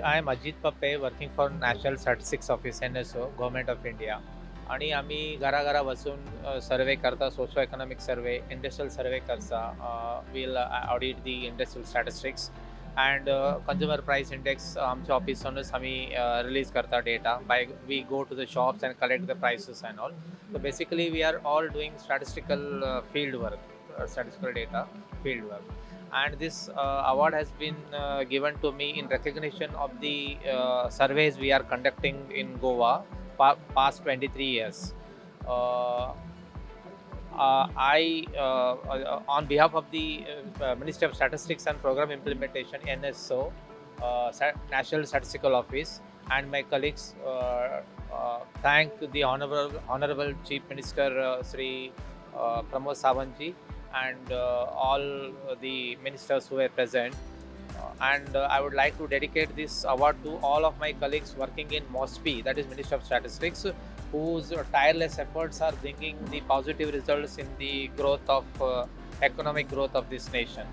I am Ajit Phape, working for National Statistics Office NSO, Government of India. आणि आम्ही घराघरा बसून सर्वे करता, socio economic survey, industrial सर्वे करता. We'll audit the industrial statistics and consumer price index आमच्या ऑफिसवरूनच आम्ही release करता data. We go to the shops and collect the prices and all. So basically we are all doing statistical field work, statistical data field work. And this award has been given to me in recognition of the surveys we are conducting in Goa past 23 years. Uh, on behalf of the Ministry of Statistics and Program Implementation (NSO), National Statistical Office, and my colleagues, thank the Honorable Chief Minister Sri Pramod Sawantji and all the ministers who were present. And I would like to dedicate this award to all of my colleagues working in MOSPI, that is Ministry of Statistics, whose tireless efforts are bringing the positive results in the growth of economic growth of this nation.